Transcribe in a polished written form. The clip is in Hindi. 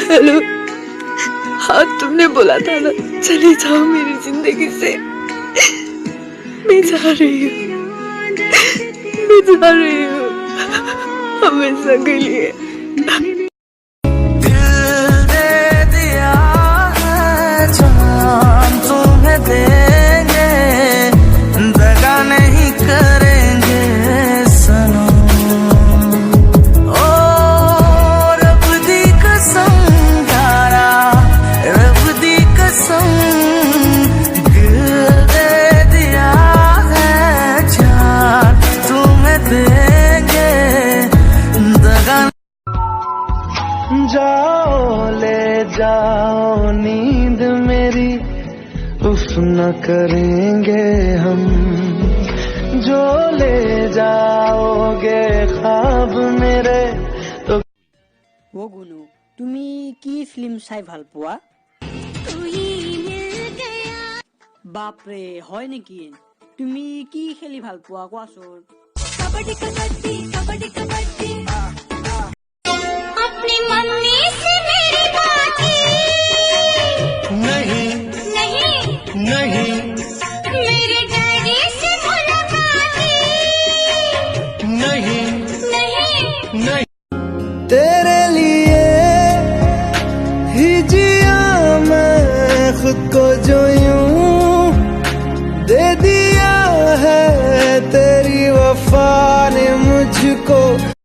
हेलो, हाँ तुमने बोला था ना चली जाओ मेरी जिंदगी से। मैं जा रही हूँ, मैं जा रही हूँ हमेशा के लिए। जाओ ले जाओ नींद मेरी, उफ न करेंगे हम। जो ले जाओगे ख्वाब मेरे तो। ओ गुनु, তুমি কি ফিল্ম চাই ভাল পোৱা? বাপৰে, হয় নেকি? তুমি কি খেলি ভাল পোৱা কোৱাচোন? कबड्डी कबड्डी कबड्डी कबड्डी अपनी मम्मी से मेरी बात नहीं नहीं नहीं मेरे डैडी से मुलाकात नहीं नहीं नहीं। तेरे लिए ही जिया मैं खुद को जो यूं दे दिया है तेरी वफा